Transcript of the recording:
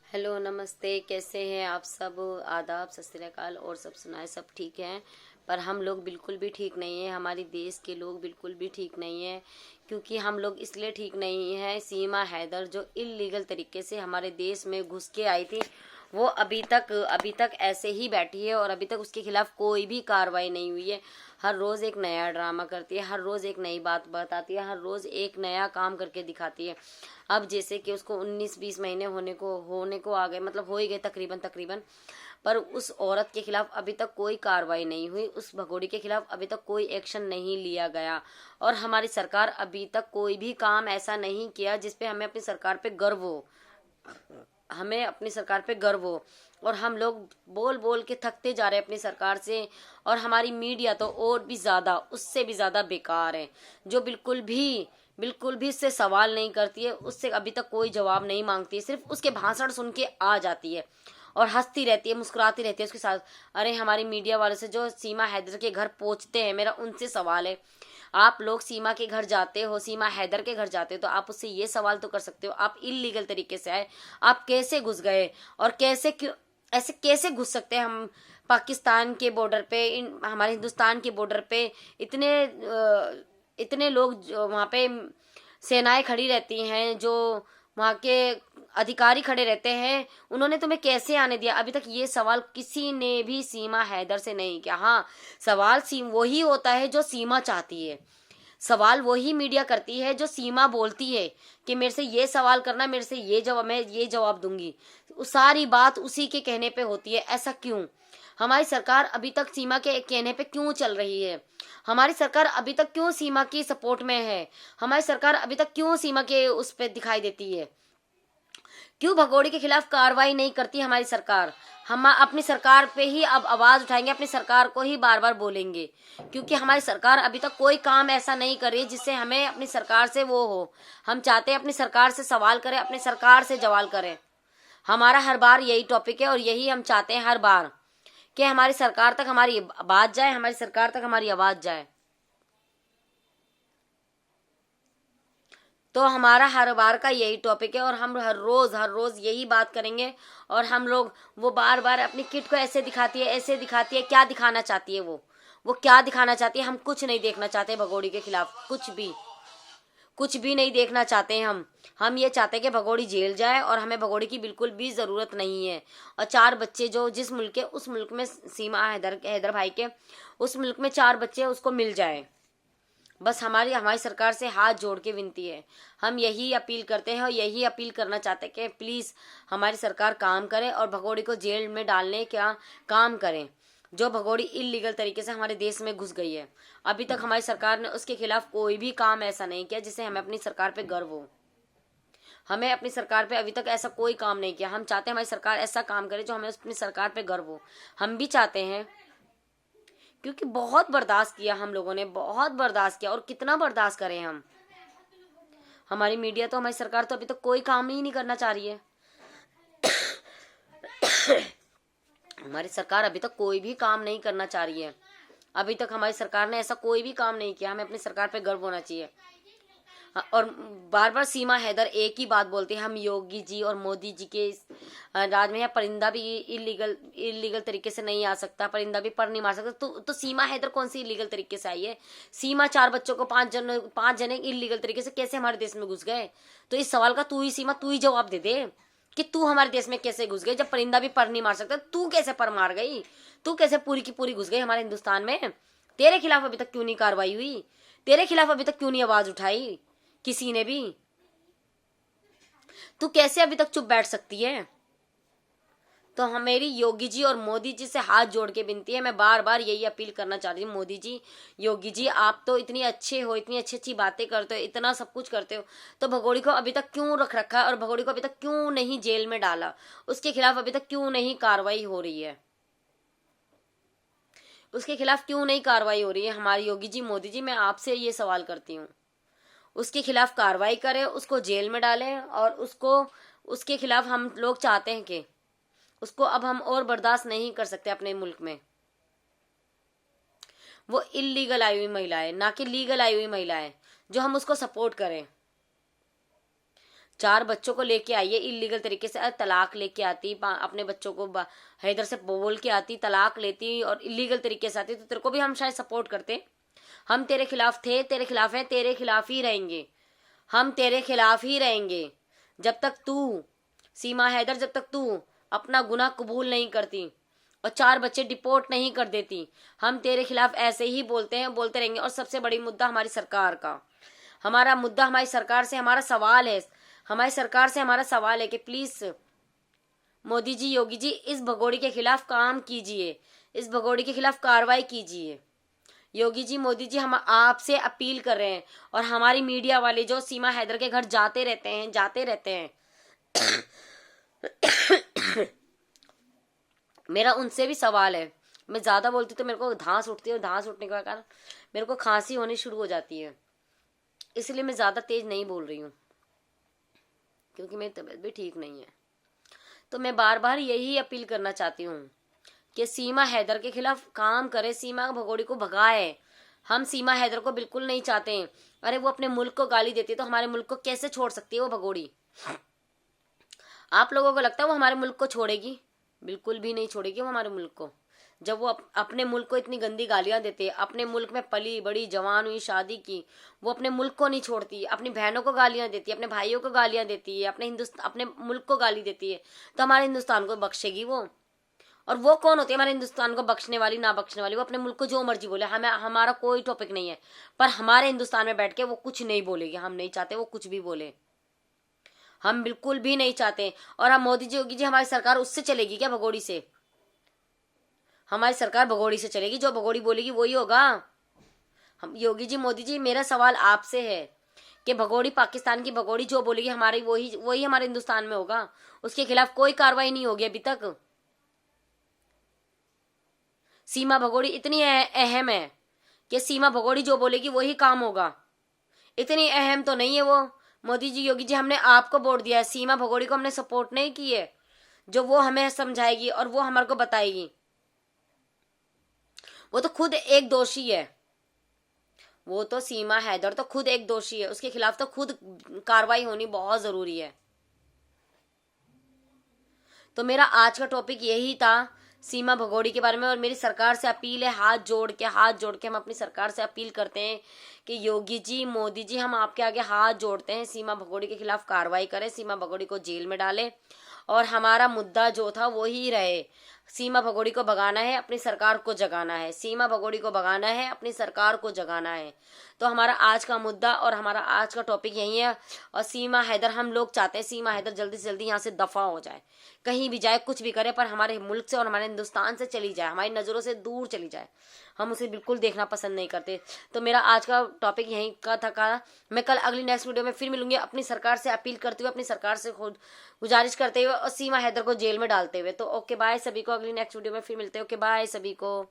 Hello नमस्ते, कैसे हैं आप सब। आदाब, सत श्री अकाल और सब सुनाए, सब ठीक हैं। पर हम लोग बिल्कुल भी ठीक नहीं हैं, हमारे देश के लोग बिल्कुल भी ठीक नहीं हैं। क्योंकि हम लोग इसलिए ठीक नहीं हैं, सीमा हैदर जो इल्लीगल तरीके से हमारे देश में घुस के आई थी, वो अभी तक ऐसे ही बैठी है और अभी तक उसके खिलाफ कोई भी कार्रवाई नहीं हुई है। हर रोज़ एक नया ड्रामा करती है, हर रोज़ एक नई बात बताती है, हर रोज़ एक नया काम करके दिखाती है। अब जैसे कि उसको 19-20 महीने होने को आ गए, मतलब हो ही गए तकरीबन। पर उस औरत के खिलाफ अभी तक कोई कार्रवाई नहीं हुई, उस भगोड़ी के खिलाफ अभी तक कोई एक्शन नहीं लिया गया। और हमारी सरकार अभी तक कोई भी काम ऐसा नहीं किया जिसपे हमें अपनी सरकार पे गर्व हो। हमें अपनी सरकार पे गर्व हो। और हम लोग बोल बोल के थकते जा रहे हैं अपनी सरकार से। और हमारी मीडिया तो और भी ज़्यादा, उससे भी ज़्यादा बेकार है, जो बिल्कुल भी इससे सवाल नहीं करती है, उससे अभी तक कोई जवाब नहीं मांगती है, सिर्फ उसके भाषण सुन के आ जाती है और हंसती रहती है, मुस्कुराती रहती है उसके साथ। अरे हमारी मीडिया वाले से जो सीमा हैदर के घर पहुंचते हैं, मेरा उनसे सवाल है, आप लोग सीमा के घर जाते हो, सीमा हैदर के घर जाते हो, तो आप उससे ये सवाल तो कर सकते हो, आप इलीगल तरीके से आए, आप कैसे घुस गए और कैसे, क्यों ऐसे कैसे घुस सकते हैं हम पाकिस्तान के बॉर्डर पे, हमारे हिंदुस्तान के बॉर्डर पे। इतने लोग जो वहाँ पे सेनाएं खड़ी रहती हैं, जो वहाँ के अधिकारी खड़े रहते हैं, उन्होंने तुम्हें कैसे आने दिया? अभी तक ये सवाल किसी ने भी सीमा हैदर से नहीं किया। हाँ, सवाल वही होता है जो सीमा चाहती है, सवाल वही मीडिया करती है जो सीमा बोलती है कि मेरे से ये सवाल करना, मेरे से ये जवाब, मैं ये जवाब दूंगी। सारी बात उसी के कहने पे होती है। ऐसा क्यों? हमारी सरकार अभी तक सीमा के कहने पे क्यों चल रही है? हमारी सरकार अभी तक क्यों सीमा की सपोर्ट में है? हमारी सरकार अभी तक क्यों सीमा के उस पर दिखाई देती है? क्यों भगोड़े के खिलाफ कार्रवाई नहीं करती हमारी सरकार? हम अपनी सरकार पे ही अब आवाज उठाएंगे, अपनी सरकार को ही बार बार बोलेंगे, क्योंकि हमारी सरकार अभी तक कोई काम ऐसा नहीं कर रही जिससे हमें अपनी सरकार से वो हो। हम चाहते हैं अपनी सरकार से सवाल करें, अपनी सरकार से जवाल करें। हमारा हर बार यही टॉपिक है और यही हम चाहते हैं हर बार, कि हमारी सरकार तक हमारी बात जाए, हमारी सरकार तक हमारी आवाज जाए। तो हमारा हर बार का यही टॉपिक है और हम हर रोज यही बात करेंगे। और हम लोग, वो बार बार अपनी किट को ऐसे दिखाती है, ऐसे दिखाती है, क्या दिखाना चाहती है वो क्या दिखाना चाहती है? हम कुछ नहीं देखना चाहते भगोड़ी के खिलाफ, कुछ भी नहीं देखना चाहते हैं हम ये चाहते हैं कि भगोड़ी जेल जाए और हमें भगोड़ी की बिल्कुल भी ज़रूरत नहीं है। और 4 बच्चे जो जिस मुल्क के, उस मुल्क में सीमा हैदर भाई के, उस मुल्क में 4 बच्चे उसको मिल जाए। बस हमारी हमारी सरकार से हाथ जोड़ के विनती है, हम यही अपील करते हैं और यही अपील करना चाहते हैं कि प्लीज़ हमारी सरकार काम करे और भगोड़ी को जेल में डालने का काम करें, जो भगोड़ी इलीगल तरीके से हमारे देश में घुस गई है। अभी तक हमारी सरकार ने उसके खिलाफ कोई भी काम ऐसा नहीं किया जिससे हमें अपनी सरकार पे गर्व हो। हमें अपनी सरकार पे अभी तक ऐसा कोई काम नहीं किया। हम चाहते हैं हमारी सरकार ऐसा काम करे जो हमें अपनी सरकार पे गर्व हो। हम भी चाहते हैं, क्योंकि बहुत बर्दाश्त किया हम लोगों ने, बहुत बर्दाश्त किया, और कितना बर्दाश्त करें हम। हमारी मीडिया तो, हमारी सरकार तो अभी तक कोई काम ही नहीं करना चाह रही है। हमारी सरकार अभी तक कोई भी काम नहीं करना चाह रही है। अभी तक हमारी सरकार ने ऐसा कोई भी काम नहीं किया। हमें अपनी सरकार पे गर्व होना चाहिए। और बार बार सीमा हैदर एक ही बात बोलती है, हम योगी जी और मोदी जी के राज में है, परिंदा भी इलीगल तरीके से नहीं आ सकता, परिंदा भी पर नहीं मार सकता। तो सीमा हैदर कौन सी इलीगल तरीके से आई है? सीमा 4 बच्चों को 5 जने इलीगल तरीके से कैसे हमारे देश में घुस गए? तो इस सवाल का तू ही, सीमा, तू ही जवाब दे दे कि तू हमारे देश में कैसे घुस गई? जब परिंदा भी पर नहीं मार सकता, तू कैसे पर मार गई? तू कैसे पूरी की पूरी घुस गई हमारे हिंदुस्तान में? तेरे खिलाफ अभी तक क्यों नहीं कार्रवाई हुई? तेरे खिलाफ अभी तक क्यों नहीं आवाज उठाई किसी ने भी? तू कैसे अभी तक चुप बैठ सकती है? तो हम, मेरी योगी जी और मोदी जी से हाथ जोड़ के विनती है, मैं बार बार यही अपील करना चाह रही हूँ। मोदी जी, योगी जी, आप तो इतनी अच्छे हो, इतनी अच्छी अच्छी बातें करते हो, इतना सब कुछ करते हो, तो भगोड़ी को अभी तक क्यों रख रखा है और भगोड़ी को अभी तक क्यों नहीं जेल में डाला? उसके खिलाफ अभी तक क्यों नहीं कार्रवाई हो रही है? उसके खिलाफ क्यों नहीं कार्रवाई हो रही है? हमारी योगी जी, मोदी जी, मैं आपसे ये सवाल करती हूँ, उसके खिलाफ कार्रवाई करें, उसको जेल में डालें। और उसके खिलाफ हम लोग चाहते हैं कि उसको अब हम और बर्दाश्त नहीं कर सकते अपने मुल्क में। वो इलीगल आई हुई महिला है, ना कि लीगल आई हुई महिला है, जो हम उसको सपोर्ट करें। 4 बच्चों को लेके आई है इलीगल तरीके से, तलाक लेके आती, अपने बच्चों को हैदर से बोल के आती, तलाक लेती और इलीगल तरीके से आती, तो तेरे को भी हम शायद सपोर्ट करते। हम तेरे खिलाफ थे, तेरे खिलाफ है, तेरे खिलाफ ही रहेंगे, हम तेरे खिलाफ ही रहेंगे जब तक तू, सीमा हैदर, जब तक तू अपना गुनाह कबूल नहीं करती और 4 बच्चे डिपोर्ट नहीं कर देती, हम तेरे खिलाफ ऐसे ही बोलते हैं, बोलते रहेंगे। और सबसे बड़ी मुद्दा हमारी सरकार का, हमारा मुद्दा हमारी सरकार से, हमारा सवाल है, हमारी सरकार से हमारा सवाल है कि प्लीज मोदी जी, योगी जी, इस भगोड़ी के खिलाफ काम कीजिए, इस भगोड़ी के खिलाफ कार्रवाई कीजिए। योगी जी, मोदी जी, हम आपसे अपील कर रहे हैं। और हमारी मीडिया वाले जो सीमा हैदर के घर जाते रहते हैं मेरा उनसे भी सवाल है। मैं ज्यादा बोलती तो मेरे को धांस उठती है, और धांस उठने के कारण मेरे को खांसी होनी शुरू हो जाती है, इसलिए मैं ज्यादा तेज नहीं बोल रही हूँ, क्योंकि मेरी तबीयत भी ठीक नहीं है। तो मैं बार बार यही अपील करना चाहती हूँ कि सीमा हैदर के खिलाफ काम करे, सीमा भगोड़ी को भगाए। हम सीमा हैदर को बिल्कुल नहीं चाहते। अरे वो अपने मुल्क को गाली देती है तो हमारे मुल्क को कैसे छोड़ सकती है वो भगोड़ी? आप लोगों को लगता है वो हमारे मुल्क को छोड़ेगी? बिल्कुल भी नहीं छोड़ेगी वो हमारे मुल्क को। जब वो अपने मुल्क को इतनी गंदी गालियां देते हैं, अपने मुल्क में पली बड़ी जवान हुई शादी की, वो अपने मुल्क को नहीं छोड़ती, अपनी बहनों को गालियां देती है, अपने भाइयों को गालियां देती है, अपने मुल्क को गाली देती है, तो हमारे हिंदुस्तान को बख्शेगी वो? और वो कौन होती है हमारे हिंदुस्तान को बख्शने वाली, ना बख्शने वाली? वो अपने मुल्क को जो मर्जी बोले, हमें, हमारा कोई टॉपिक नहीं है, पर हमारे हिंदुस्तान में बैठ के वो कुछ नहीं बोलेगी। हम नहीं चाहते वो कुछ भी बोले, हम बिल्कुल भी नहीं चाहते। और हम मोदी जी, योगी जी, हमारी सरकार उससे चलेगी क्या, भगोड़ी से? हमारी सरकार भगोड़ी से चलेगी, जो भगोड़ी बोलेगी वही होगा। हम, योगी जी, मोदी जी, मेरा सवाल आपसे है कि भगोड़ी, पाकिस्तान की भगोड़ी जो बोलेगी हमारी, वही हमारे हिंदुस्तान में होगा। उसके खिलाफ कोई कार्रवाई नहीं होगी अभी तक। सीमा भगोड़ी इतनी अहम है कि सीमा भगोड़ी जो बोलेगी वही काम होगा। इतनी अहम तो नहीं है वो। मोदी जी, योगी जी, हमने आपको वोट दिया है, सीमा भगोड़ी को हमने सपोर्ट नहीं की है, जो वो हमें समझाएगी और वो हमारे को बताएगी। वो तो खुद एक दोषी है, वो तो सीमा हैदर तो खुद एक दोषी है, उसके खिलाफ तो खुद कार्रवाई होनी बहुत जरूरी है। तो मेरा आज का टॉपिक यही था, सीमा भगोड़ी के बारे में। और मेरी सरकार से अपील है, हाथ जोड़ के हम अपनी सरकार से अपील करते हैं कि योगी जी, मोदी जी, हम आपके आगे हाथ जोड़ते हैं, सीमा भगोड़ी के खिलाफ कार्रवाई करें, सीमा भगोड़ी को जेल में डालें और हमारा मुद्दा जो था वो ही रहे। सीमा भगोड़ी को भगाना है, अपनी सरकार को जगाना है, सीमा भगोड़ी को भगाना है, अपनी सरकार को जगाना है। तो हमारा आज का मुद्दा और हमारा आज का टॉपिक यही है। और सीमा हैदर, हम लोग चाहते हैं सीमा हैदर जल्दी से जल्दी यहाँ से दफा हो जाए, कहीं भी जाए, कुछ भी करे, पर हमारे मुल्क से और हमारे हिंदुस्तान से चली जाए, हमारी नज़रों से दूर चली जाए। हम उसे बिल्कुल देखना पसंद नहीं करते। तो मेरा आज का टॉपिक यहीं का था। मैं कल अगली नेक्स्ट वीडियो में फिर मिलूंगी, अपनी सरकार से अपील करते हुए, अपनी सरकार से खुद गुजारिश करते हुए और सीमा हैदर को जेल में डालते हुए। तो ओके बाय सभी को, अगली नेक्स्ट वीडियो में फिर मिलते हैं। ओके बाय सभी को।